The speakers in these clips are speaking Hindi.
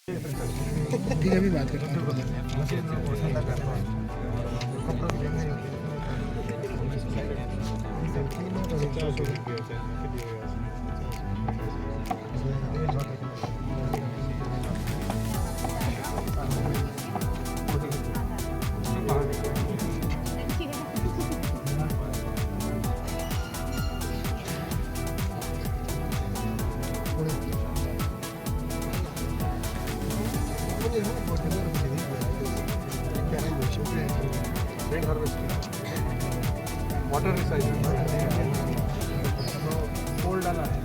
ठीक है, अभी बात करते वाटर रिसाइकिल पोल डाला है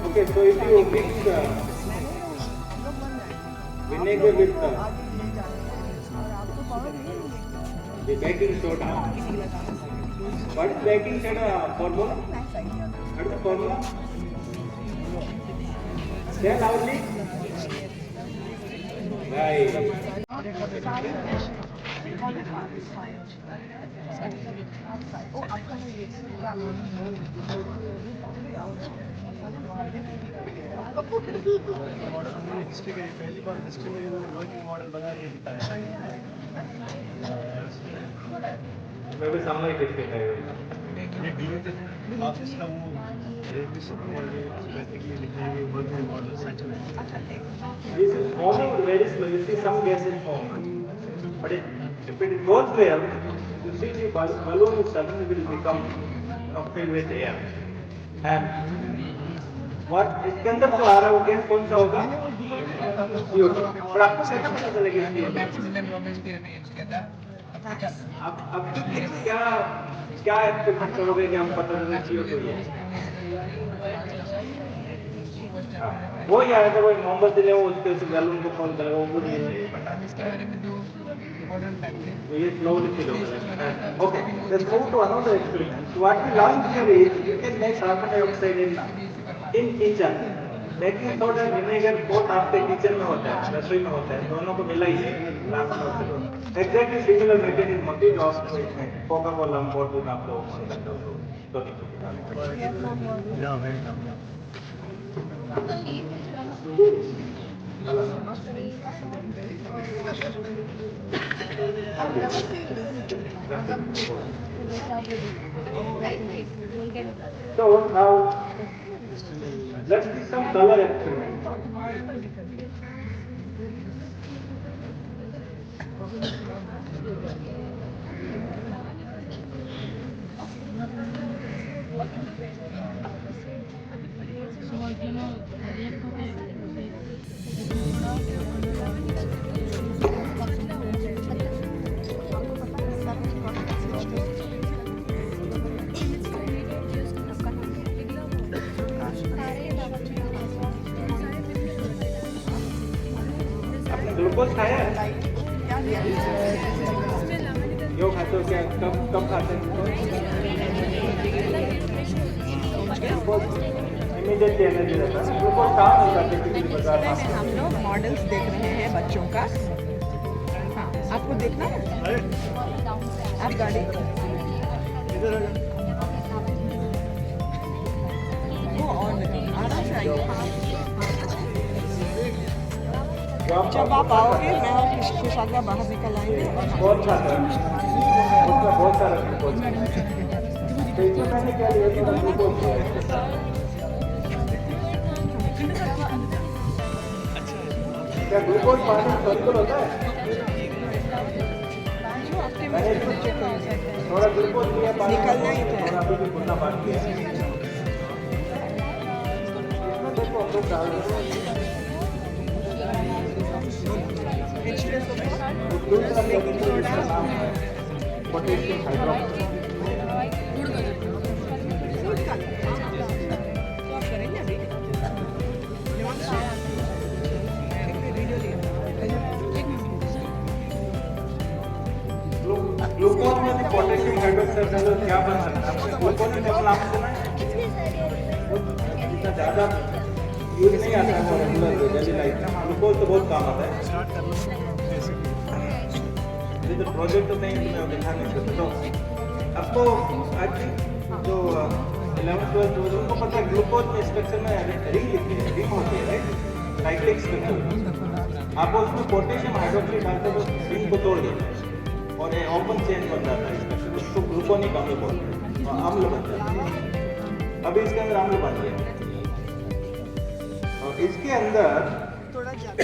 Okay, so if you mix vinegar with the baking soda, what is baking soda formula? What is the formula? Say loudly. Right. History का पहली बार हिस्ट्री में वर्किंग मॉडल बना के दिखाया मैं भी समझ किसके है ये डिवीजन ऑफिस का वो स्पेसिफिकली लिखेंगे वर्किंग मॉडल सच में This is forming very slow. You see some gases form, but if it goes well, you see the balloon suddenly will become filled with air. And what इसके अंदर जो आ रहा है वो गैस कौन सा होगा? CO2. और आपको कैसे पता चलेगा अब क्या क्या एक्सपेक्ट करोगे कि हम पता चले CO2 है? वो ही आएगा वो मोहम्मद ने वो उसके से बैलून को फोन करेगा वो खुद ये slowly fill होगा. Okay, let's move to another experiment. So what we learned here is you can make carbon dioxide in kitchen. Baking soda vinegar both आपके किचन में होता है, रसोई में होता है, दोनों को मिला ही carbon dioxide exactly similar mechanism होती है जो आप कोका कोला बोर्ड में आप लोग So now let's do some color experiment. Glucose खाया है? क्यों खाते हो? क्या कब खाते हैं? इमीडिएटली एनर्जी रहता है। ग्लूकोज कहाँ मिलता है? हम लोग मॉडल्स देख रहे हैं बच्चों का। हाँ, आपको देखना है? आप गाड़ी वो और आराम से आइए। जब आप आओगे मैं और कुशाग्रा बाहर निकल आएंगे और बहुत सारा उसमें बहुत सारा ग्लूकोज है। तो इसमें मैंने क्या लिया थोड़ा ग्लूकोज लिया है। क्या ग्लूकोज पानी में सॉल्युबल होता है? मैंने इसमें थोड़ा ग्लूकोज लिया पानी निकलना ही तो है। और अभी भी भुनना बाकी है। इसमें देखो हम लोग डाल रहे हैं दूसरा केमिकल का नाम है पोटेशियम हाइड्रोक्साइड। तो आप करेंगे अभी वीडियो लिया ग्लूकोज में भी पोटेशियम हाइड्रोक्साइड डालो क्या बन सकता है? ग्लूकोज में केवल नाम सुना है, इतना ज़्यादा यूज नहीं आता है रेगुलर डेली लाइफ में। ग्लूकोज तो बहुत काम आता है। ये तो प्रोजेक्ट तो नहीं मैं दिखा नहीं सकता। तो आपको आई थिंक जो 11th 12th उनको पता है ग्लूकोज में स्ट्रक्चर में रिंग लिखी है, रिंग होती है राइट, साइक्लिक स्ट्रक्चर। आप उसमें पोटेशियम हाइड्रोक्साइड डालते हो तो रिंग को तोड़ देता है और ये ओपन चेन बन जाता है इसका, उसको ग्लूकोनिक अम्ल बोलते हैं और अम्ल बन जाता है। अभी इसके अंदर अम्ल बन गया और इसके अंदर थोड़ा ज़्यादा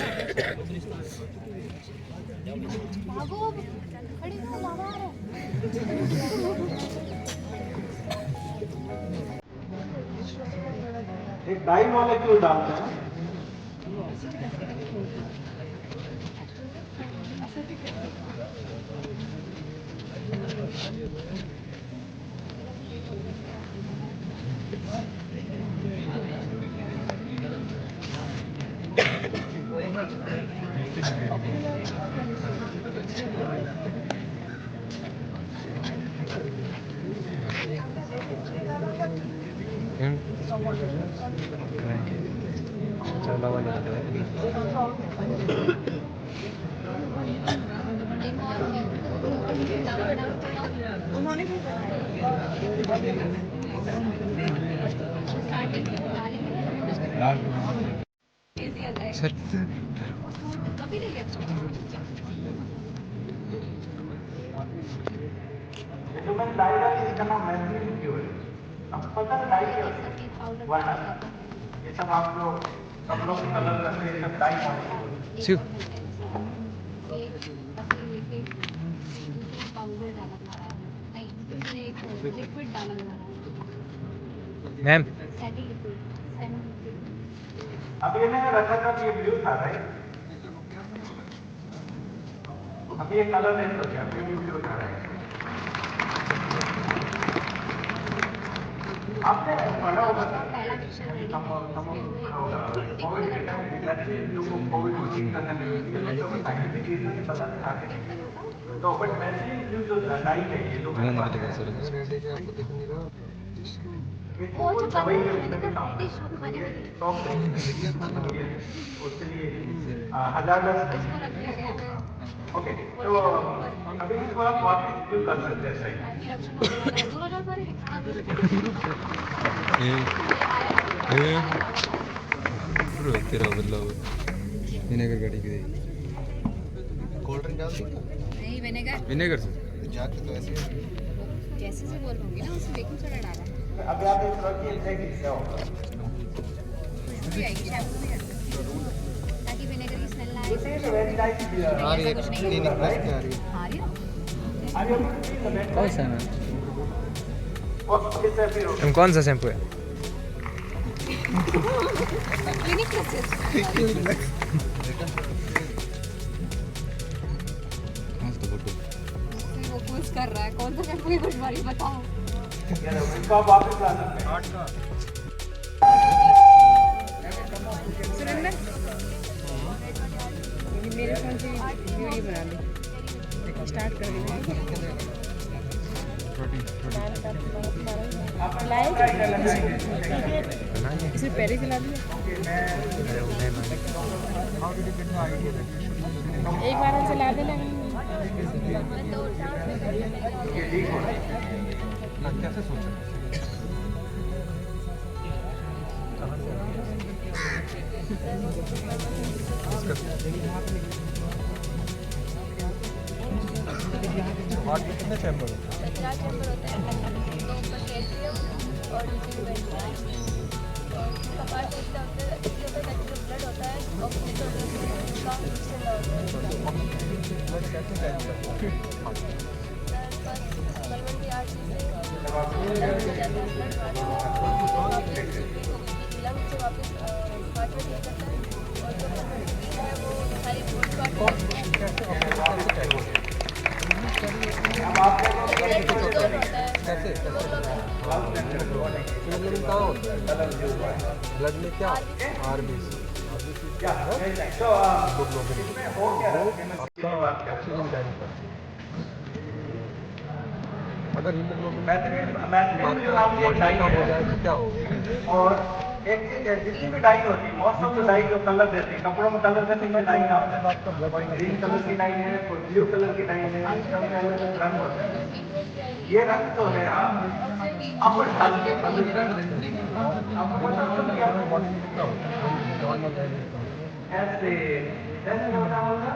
एक डाई मॉलिक्यूल डालते हैं। उन्होंने भी सर जो मैं डाई डाली इसका नाम मैग्नीशियम क्यों है? आपको पता है डाई क्या होता है? वरना ये सब आप लोग सब लोग कलर करते हैं, सब डाई मॉलिक्यूल। शिव लिक्विड डाला हुआ है मैम सैटी लिक्विड अब ये मैंने रखा था ये ब्लू था राइट, अब ये कलर नहीं हो गया, ये ब्लू था राइट। आपने पढ़ा होगा पहला मिक्सचर रेडी कोविड के टाइम में जो कोविड को ठीक करने में लोगों को साइंटिफिक रीजन से पता था तो बट मैग्नीशियम ब्लू जो डाई है ये जो मैंने भी देखा सर वो जो दवाई कलर के मैंने उसमें भी कहा काम रेडी शॉप खाने वाली टॉप उसके लिए हजारदार उसको रख दिया गया है ओके। तो अभी इसको आप वापस यूज कर सकते हैं सही। इंडक्शन होने वाला है 2000 पर तेरा बदलाव विनेगर गाड़ी की कोल्ड ड्रिंक डाल दूँ नहीं विनेगर विनेगर से जाके तो ऐसे जैसे से बोल रही ना उसमें बेकिंग सोडा डाला अभी आप इस रखिए देखिए क्या होगा। खुशबू आएगी शैम्पू में करते ताकि विनेगर की स्मेल ना आए This is a very nice beer. आ रही है कुछ नहीं नहीं है। बस क्या आ रही है आ रही है Are you able to see the red कौन light? सा ma'am What is that beer? Ma'am कौन सा शैम्पू है क्लिनिक प्लस वो पूछ कर रहा है कौन सा शैम्पू की खुशबारी बताओ इसको आप वापस ला सकते हैं। सुरेंद्र ये मेरे फोन से वीडियो बना ले स्टार्ट कर दे इसे पहले चला दिया एक बार हम चला देना कैसे सोचा और कितने चैम्बर होते हैं? 4 चैम्बर होते हैं, दो ऊपर के एट्रियम और नीचे के वेंट्रल। और कपाट देखते होते हैं, इसके ऊपर नेचुरल ब्लड होता है और नीचे होता है उसका मिक्सचर होता है। ब्लड कैसे कैरी करते हैं? बलवंती आर्टरी से लंग में जाता है ब्लड हार्ट में, लंग से वापस हार्ट में चला जाता है। और जो ब्लड है वो सारी बोन्स को कैसे हीमोग्लोबिन कहाँ होता है? ब्लड में क्या आरबीसी क्या है? हीमोग्लोबिन वो आपका ऑक्सीजन कैरी करता है। अगर हीमोग्लोबिन मात्रा कम हो जाए तो क्या होगा? और एक चीज है, जितनी भी डाई होती है, मोस्ट ऑफ द डाई जो कलर देते हैं, कपड़ों में कलर देते हैं, डाई ना होता है। ग्रीन कलर की डाई है, कोई ब्लू कलर की डाई है, इसका भी अलग अलग रंग होता है। ये रंग तो है अपर डाल के ऐसे ऐसे होता होगा।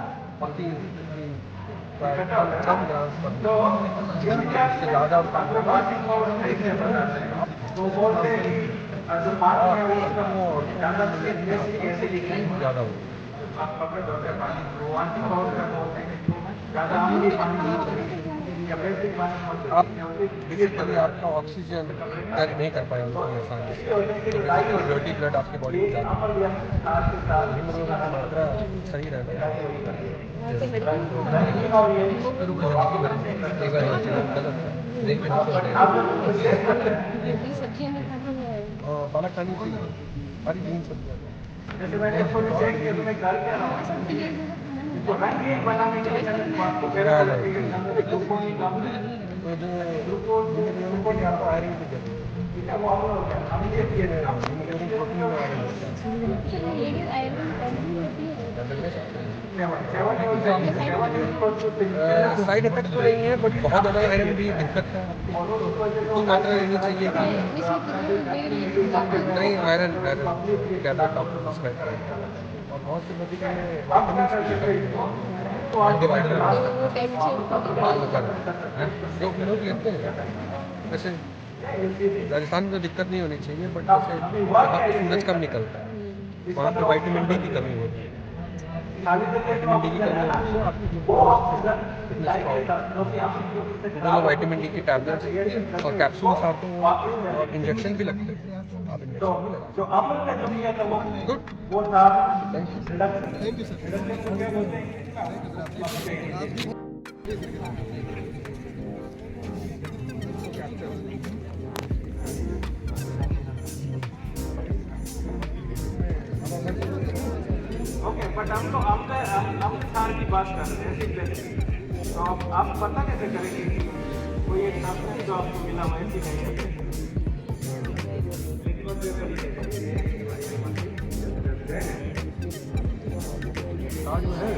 तो इससे ज़्यादा तो बोलते हैं कि जो पानी है वो ज़्यादा कैसे लिखें ज़्यादा हो आप कपड़े धोते हैं पानी वो वाशिंग पाउडर का बोलते हैं ज़्यादा आमली पानी या बेसिक पानी आप बेसिकली आपका ऑक्सीजन कैरी नहीं कर पाएंगे उतनी आसानी से, तो डर्टी ब्लड आपकी बॉडी में ज़्यादा हीमोग्लोबिन की मात्रा सही रहती है। पालक खानी चाहिए, हरी ग्रीन सब्जियाँ। जैसे मैंने थोड़ी चेक किया तुम्हें घर क्या रहा तो रंग एक बनाने के लिए आपको पैरा ग्लूकोन कम है तो जो ग्लूकोन आपको आयरन की जरूरत ठीक है वो हम लोग हम ये किए थे हीमोग्लोबिन प्रोटीन में आयरन होता है। साइड इफेक्ट तो नहीं है, बट बहुत ज़्यादा आयरन भी दिक्कत है। इतनी मात्रा लेनी चाहिए कि नहीं आयरन टैबलेट डॉक्टर प्रिस्क्राइब करेंगे। और बहुत से बच्चे में विटामिन की जो लोग लेते हैं वैसे राजस्थान में तो दिक्कत नहीं होनी चाहिए, बट जैसे वहाँ पे सूरज कम निकलता है, वहाँ पे विटामिन डी की कमी होती है। विटामिन डी की कमी होती है आपकी विटामिन डी की टैबलेट्स और कैप्सूल्स आपको इंजेक्शन भी लगते हैं, आप इंजेक्शन भी लगा। जो अमल का जो किया था गुड, वो था thank you sir. Okay but हम तो हम सार की बात कर रहे हैं एग्जैक्टली। तो आप पता कैसे करेंगे कि कोई एक सब्सटेंस जो आपको मिला वो ऐसी नहीं है? कार्ड में है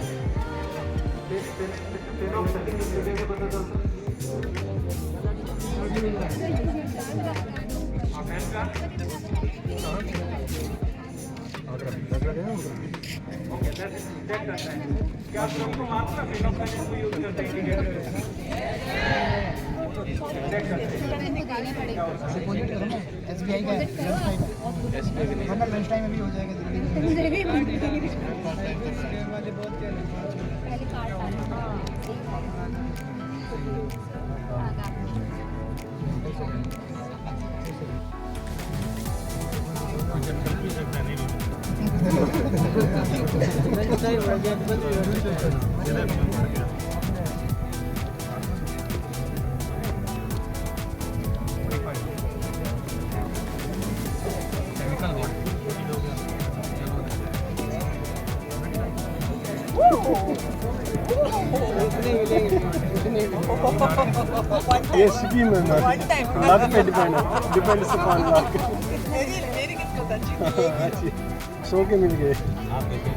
तेरे सेटिंग कैसे पता चलता अगर लग रहा है ओके दैट्स चेक करना है क्या आप सबको मात्रा फेनोकाइलिन को यूज करते हैं चेक करते हैं SBI का वरना लंच टाइम में भी हो जाएगा वाले बहुत क्या पहले कार्ड ये स्कीम है ना लक पे डिपेंड अपॉन लक मेरी किस्मत अच्छी 100 के मिल गए लेकिन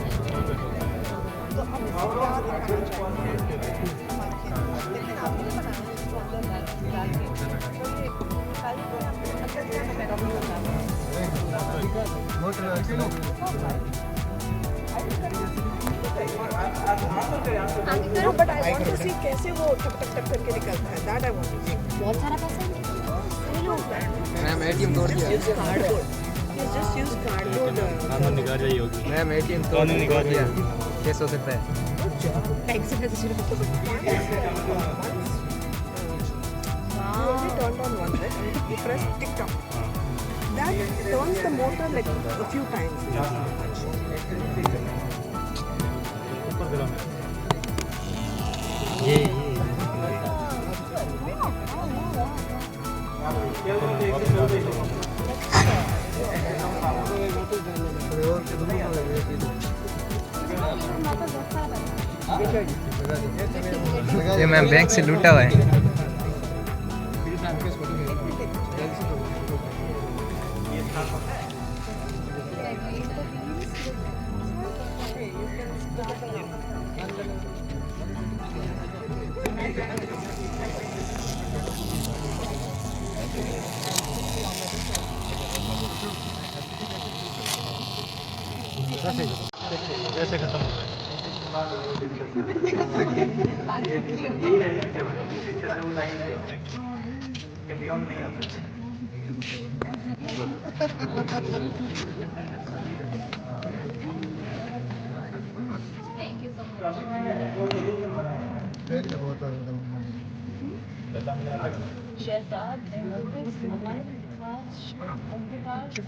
Yeah, but I want to see कैसे वो टक टक टक करके निकलता है. That I want to see. बहुत सारा पैसा है सही लोग मैम एटीएम तोड़ दिया Use cardboard. He's just used cardboard. निकाल रही होगी मैम एटीएम तोड़ दिया कैसे हो सकता है Bank से पैसे शुरू. You only turned on one, right? You press TikTok. That turns the motor like a few times. ये मैम बैंक से लूटा हुआ है कैसे खत्म thank you so much Shahzad Aman Omprakash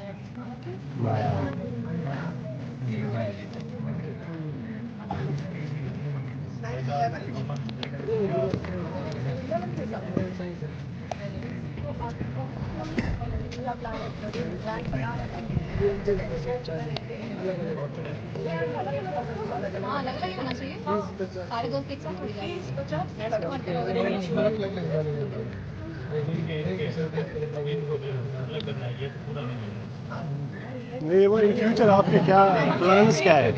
हाँ अलग अलग होना चाहिए सारे दोस्त एक साथ थोड़ी नहीं वो इन फ्यूचर आपके क्या प्लान्स क्या है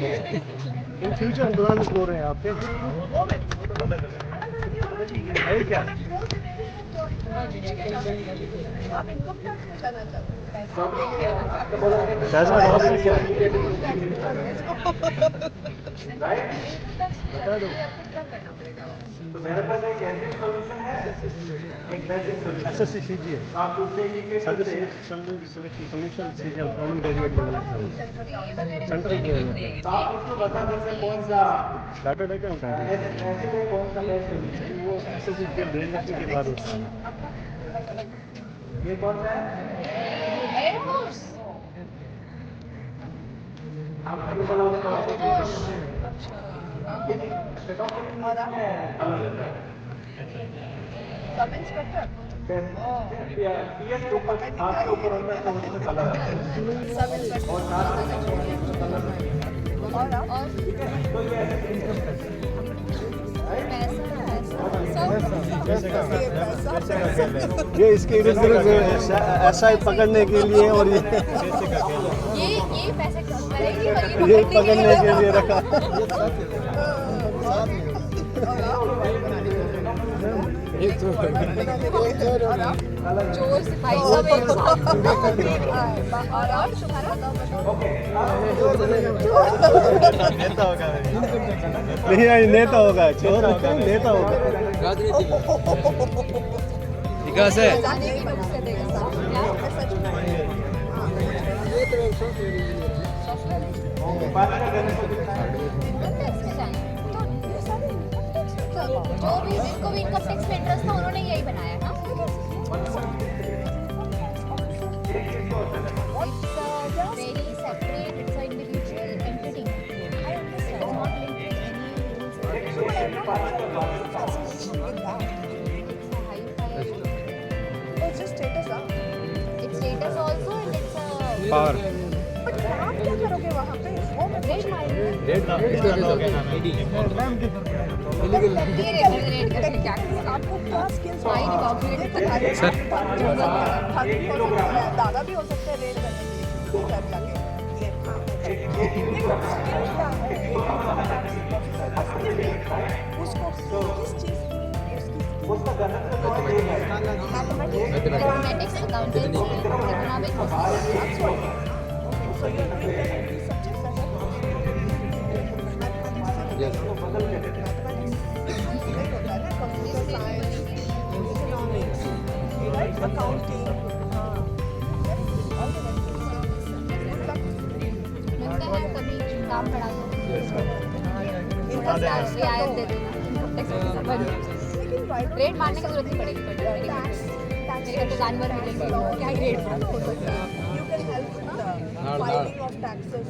इन फ्यूचर प्लान्स बोल रहे हैं आपके है क्या पैसा डॉलर क्या बता दो तो मेरे पास एक ऐसी सॉल्यूशन है एक बेसिक सॉल्यूशन एसएससी कीजिए आप उससे इंडिकेट करते हैं सॉल्यूशन कीजिए कॉमन ग्रेजुएट लेवल सेंट्रल के तो आप उसको बता सकते हैं कौन सा चार्टर्ड अकाउंटेंट ऐसे में कौन सा बेस्ट सॉल्यूशन वो एसएससी के ब्रेन के बाद ये कौन सा है आपको बोला उसका सब इंस्पेक्टर. पीएस के ऊपर हाथ के ऊपर होता है तो उसमें कलर है सब इंस्पेक्टर. और साथ में और आप? ये इसके इर्द गिर्द एसआई पकड़ने के लिए और ये पैसे करेगी ये पकड़ने के लिए रखा चोर सिपाही सब एक साथ और तुम्हारा नहीं नहीं नेता होगा चोर होगा नेता होगा विकास है जो भी जिनको भी इनकम टैक्स में इंटरेस्ट था उन्होंने यही बनाया ना very separate it's a individual entity I understand not linked with any It's just status, huh? It's status also and it's power But आप क्या करोगे वहाँ पे? वो मैं रेट मारेंगे रेट रेट करके क्या करेंगे आपको क्या skills माई नहीं बाबू सर दादा भी हो सकते हैं रेट करने के लिए घर जाके ये उसको किस चीज़ उसका गलत mathematics accountancy economics So you're doing these subjects as a Yes. mathematics. हैं कभी काम पड़ा तो इनका रियायत दे देना, रेट मारने की जरूरत नहीं पड़ेगी, बट मेरे घर पे जानवर मिलेंगे, क्या ही रेट हो सकता है। You can help with the filing of taxes,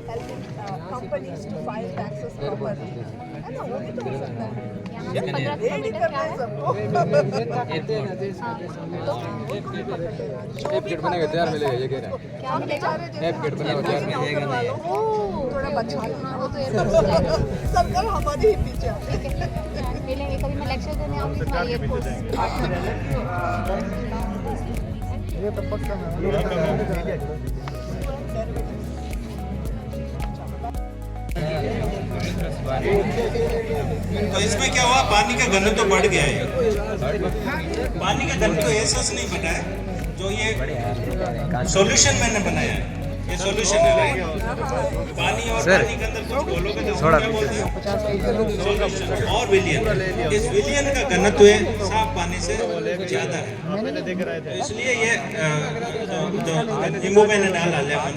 helping companies to file taxes properly. है ना, वो भी तो हो सकता है। यहाँ से 15 रेडी किलोमीटर करना क्या है है? सबको। हाँ, तो ऐप गेट बनेगा तैयार मिलेगा ये कह रहा है। क्या मिलेगा? ऐप गेट बनेगा तैयार मिलेगा। ओह, थोड़ा बचा लो। वो तो एयरपोर्ट से जाएगा। सरकार हमारे ही पीछे है। ठीक है, मिलेंगे कभी, मैं लेक्चर देने आऊँगी तुम्हारी एयरपोर्ट ये तो पक्का है। तो इसमें क्या हुआ, पानी का घनत्व तो बढ़ गया है। पानी का घनत्व तो ऐसा से नहीं बना है, जो ये सॉल्यूशन मैंने बनाया है, ये सॉल्यूशन है राइट। पानी और पानी के अंदर कुछ घोलोगे तो क्या बोलते हैं, सॉल्यूशन और विलियन। इस विलियन का घनत्व साफ पानी से ज्यादा है, तो इसलिए ये जो नींबू मैंने डाला लेमन,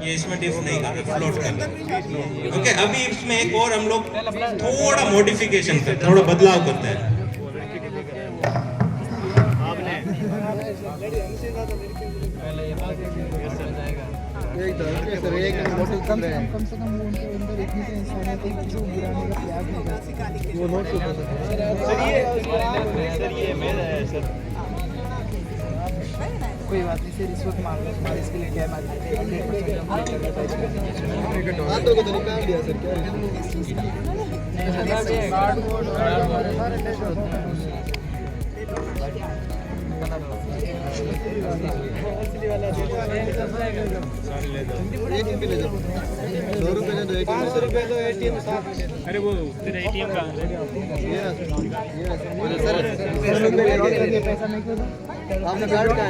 ये इसमें डिफ नहीं कर रहा, फ्लोट कर रहा। ओके, अभी इसमें एक और हम लोग थोड़ा मॉडिफिकेशन करते हैं, थोड़ा बदलाव करते हैं। कम से कम वो उनके अंदर इतनी तो इंसानियत है कि जो गिराने का त्याग नहीं कर सकते। वो नोट सर ये मेरा है सर। कोई बात नहीं सर, रिश्वत मांग लो, तुम्हारे इसके लिए क्या मांग लेते हैं। तो निकाल दिया सर, क्या अरे वो तेरा ATM का पैसा नहीं क्यों आपने कार्ड का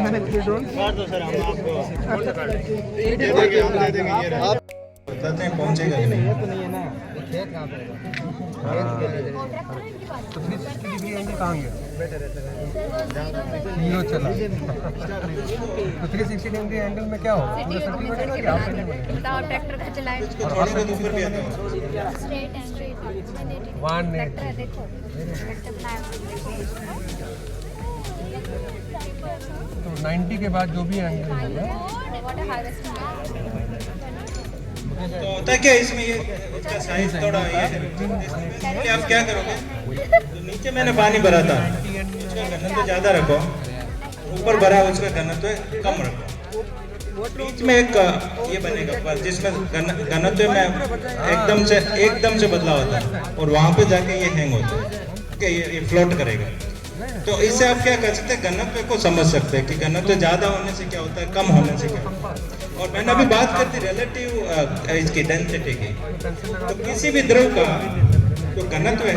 मैंने विड्रॉल कर दो सर, हम आपको आप बताते हैं पहुंचेगा कि नहीं। तो नहीं है ना, खेत कहाँ पे है? तो 360 डिग्री एंगल कहाँ गया? हीरो चला। तो 360 डिग्री एंगल में क्या हो, पूरा सर्किल बनेगा कि हाफ सर्किल बनेगा? बताओ, आप ट्रैक्टर का चलाएं, थोड़ी बहुत ऊपर भी आता है। स्ट्रेट एंड स्ट्रेट 180 180 ट्रैक्टर है, देखो ट्रैक्टर बनाया है, तो 90 के बाद जो भी एंगल होगा वाटर हार्वेस्टिंग। तो होता है क्या इसमें, ये इसका साइज थोड़ा ये है कि आप क्या करोगे, तो नीचे मैंने पानी भरा था, उसका घनत्व ज़्यादा रखो, ऊपर भरा उसका घनत्व कम रखो, बीच में एक ये बनेगा पर जिसमें घनत्व में एकदम से बदलाव होता है, और वहाँ पे जाके ये हैंग होता है, ओके, ये फ्लोट करेगा। तो इससे आप क्या कर सकते हैं, घनत्व को समझ सकते हैं कि घनत्व ज़्यादा होने से क्या होता है, कम होने से क्या होता है। और मैंने अभी बात कर दी रिलेटिव इसकी डेंसिटी की, तो किसी भी द्रव का जो घनत्व है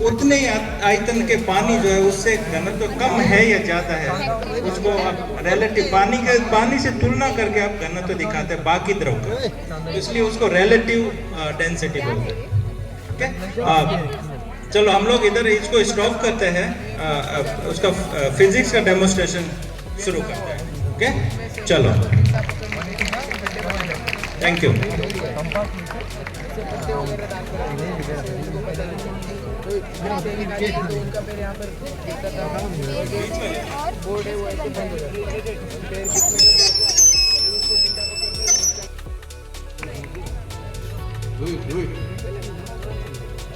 उतने ही आयतन के पानी जो है उससे घनत्व कम है या ज़्यादा है, उसको आप रिलेटिव पानी से तुलना करके आप घनत्व दिखाते हैं बाकी द्रव का, तो इसलिए उसको रिलेटिव डेंसिटी बोलते हैं। ओके, चलो हम लोग इधर इसको स्टॉप करते हैं, उसका फिजिक्स का डेमोन्स्ट्रेशन शुरू करते हैं। ओके, चलो, thank you.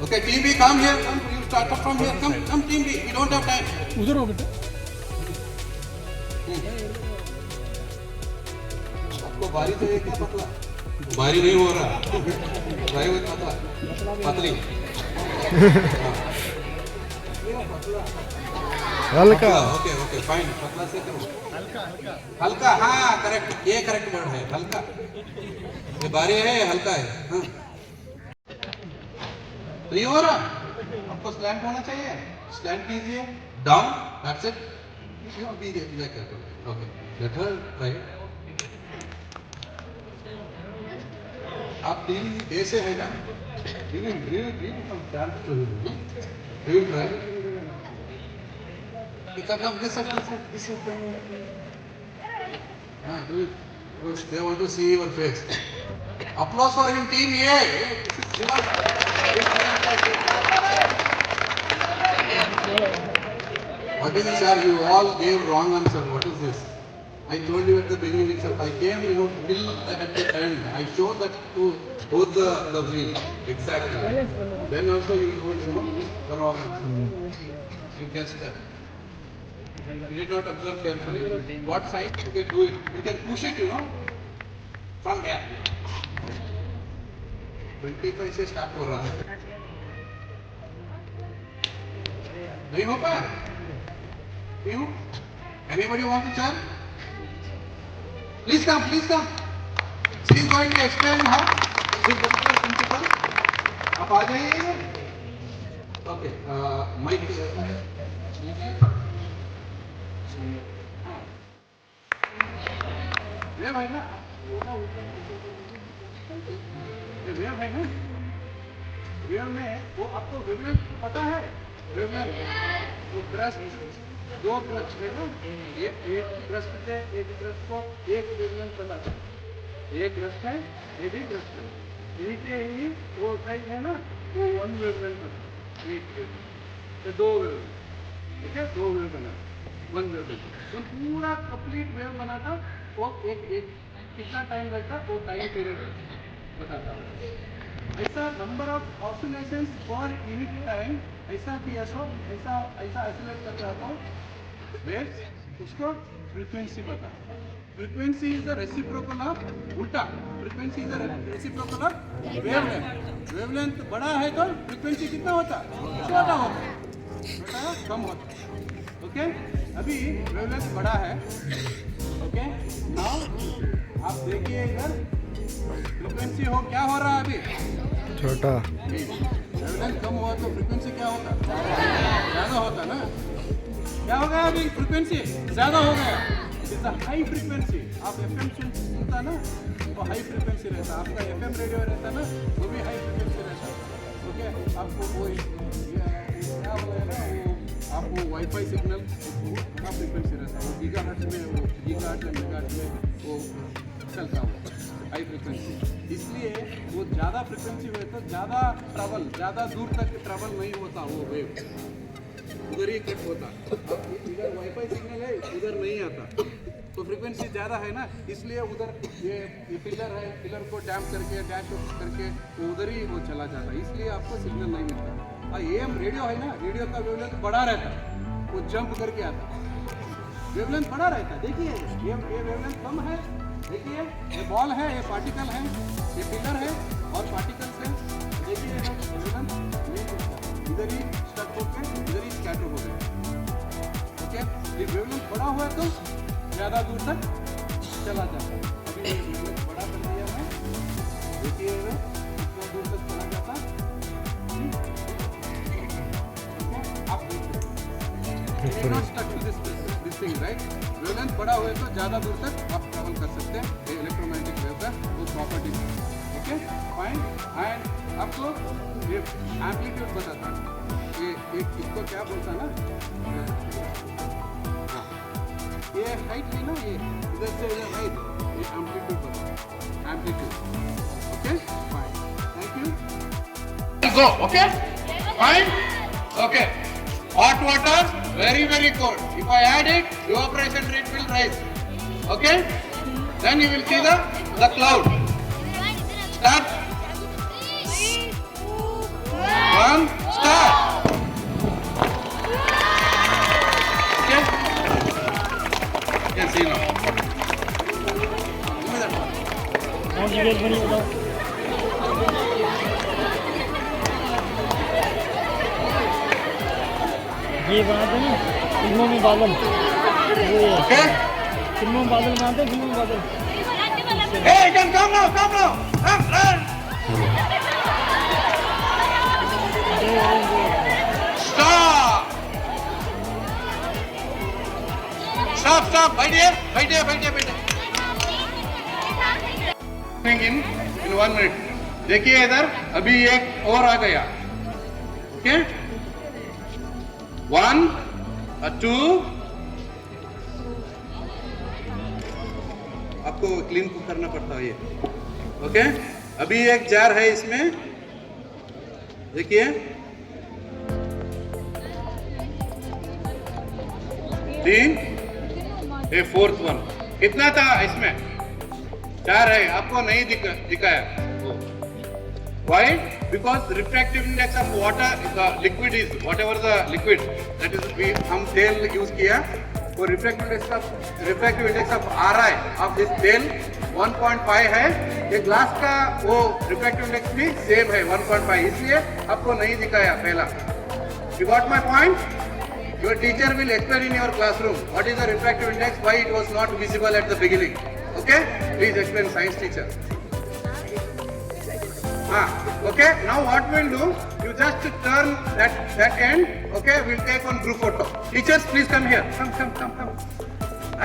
Okay, team B, come here. Come, you start up from here. Come, team B. We don't have time. उधर हो बेटा। आपको भारी चाहिए क्या पतला? भारी नहीं हो रहा। भारी हो पतला, पतली। हल्का। Okay, fine. पतला से करो। हल्का, हाँ, करेक्ट। ये करेक्ट वर्ड है, हल्का। ये भारी है, हल्का है। हाँ। तो ये हो रहा, आपको स्लैंट होना चाहिए, स्लैंट कीजिए, down, that's it. Okay, better right. आप टीम ऐसे है ना, drill from front to drill right. Pick up this up. हाँ, drill. Good. They want to see your face. Applause for him, team. Yeah. What is this, sir? You all gave wrong answer. What is this? I told you at the beginning itself. I came, till at the end. I showed that to both the wheel. Exactly. Then also you told the wrong answer. You guessed that. You did not observe carefully. What side you can do it? You can push it, from there. 25 से स्टार्ट हो रहा है. नहीं हो पाया? क्यों? Anybody want to tell? Please come, please come. She is going to explain how. This is the principal. आप आ जाइए. Okay. Mike. ये भाई ना. वेव है ना, वेव में वो आपको वेवलेंथ पता है. वेवलेंथ वो ब्रस्ट, दो ब्रस्ट है ना, एक ब्रस्ट से एक ब्रस्ट को एक वेवलेंथ पता है. एक ब्रस्ट है, ये भी ब्रस्ट है. नीचे ही वो साइड है ना, वो वन वेवलेंथ पता है. एक वेवलेंथ, दो वेवलेंथ, ठीक है, दो वेव बना, वन वेवलेंथ. तो पूरा कंप्लीट वेव बना था. वो एक कितना टाइम लगता, वो टाइम पीरियड बताता हूँ. ऐसा number of oscillations per unit time ऐसा किया तो ऐसा ऑसिलेट कर रहा था वेव्स, उसको फ्रीक्वेंसी बता. Frequency is the reciprocal of, उल्टा frequency is the reciprocal of wavelength. Wavelength बड़ा है तो फ्रीक्वेंसी कितना होता, छोटा होता, छोटा कम होता. ओके, अभी वेवलेंथ बड़ा है. ओके, नाउ आप देखिए इधर फ्रीक्वेंसी हो क्या हो रहा है अभी, छोटा. वेवलेंथ कम हुआ तो फ्रीक्वेंसी क्या होता, ज्यादा होता ना. क्या हो गया अभी, फ्रीक्वेंसी ज्यादा हो गया. It's a high frequency. आप एफएम सुनता ना, वो हाई फ्रीक्वेंसी रहता. आपका एफएम रेडियो रहता ना, वो भी हाई फ्रीक्वेंसी रहता. ओके, आपको वो क्या हो गया ना, वो आपको वाईफाई सिग्नल का फ्रीक्वेंसी रहता. वो गीगाहर्ट्ज में, वो गीगाहर्ट्ज में, मेगाहर्ट्ज में वो चलता हुआ हाई फ्रीक्वेंसी. इसलिए वो ज़्यादा फ्रीक्वेंसी हुए तो ज़्यादा ट्रैवल, ज़्यादा दूर तक ट्रैवल नहीं होता. वो वेव उधर ही कट होता. इधर वाईफाई सिग्नल है, उधर नहीं आता. तो फ्रीक्वेंसी ज़्यादा है ना, इसलिए उधर ये पिलर है, पिलर को डैम्प करके डैश ऑफ करके वो उधर ही वो चला जाता. इसलिए आपको सिग्नल नहीं मिलता. और एएम रेडियो है ना, रेडियो का वेवलेंथ बड़ा रहता, वो जंप करके आता. वेवलेंथ बड़ा रहता. देखिए ये वेवलेंथ कम है. देखिए ये बॉल है, ये पार्टिकल है, ये पिलर है और पार्टिकल्स है. देखिए वेवलेंथ नहीं दिखता, इधर ही स्टक होकर इधर ही स्कैटर हो गया. ओके, ये वेवलेंथ बड़ा हुआ तो ज़्यादा दूर तक चला जाता. अभी वेवलेंथ बड़ा कर दिया मैं. देखिए कितना दूर तक चला जाता. आप देखिए not stuck to this thing, right. Wavelength बड़ा हुए तो ज़्यादा दूर तक आप ट्रैवल कर सकते हैं. इलेक्ट्रोमैग्नेटिक वेव का वो प्रॉपर्टीज. Okay, fine. एंड आपको ये एम्पलीट्यूड बताता है. ये इसको क्या बोलता ना, ये हाइट है ना, ये इधर से इधर हाइट, ये एम्पलीट्यूड बताता. Amplitude. Okay, fine. Thank you. Go. Okay. Fine. Okay. Hot water, very cold. If I add it, evaporation rate will rise. Okay? Then you will see the cloud. Start. 1, start. Okay? You can see now. Give me that one. ये बनाते हैं ना फिल्मों में बादल, Okay? फिल्मों में बादल बनाते हैं, फिल्मों में बादल. Hey, you can come now. Come, run. Stop. Stop. बैठिए. In 1 minute. देखिए इधर अभी एक और आ गया. ओके, 1, 2. अब आपको क्लीन करना पड़ता है ये। ओके, अभी एक जार है इसमें, देखिए 3, ये 4th वन। कितना था इसमें? 4 है, आपको नहीं दिखाया। Why? Because refractive index of water, the liquid is whatever the liquid that is, हम तेल यूज किया, वो refractive index of RI of this तेल 1.5 है। ये ग्लास का वो refractive index भी सेम है 1.5, इसलिए आपको नहीं दिखाया पहला। You got my point? Your teacher will explain in your classroom what is the refractive index, why it was not visible at the beginning. Okay? Please explain, science teacher. Okay, now what we'll do, you just turn that end, okay, we'll take one group photo. Teachers, please come here. Come.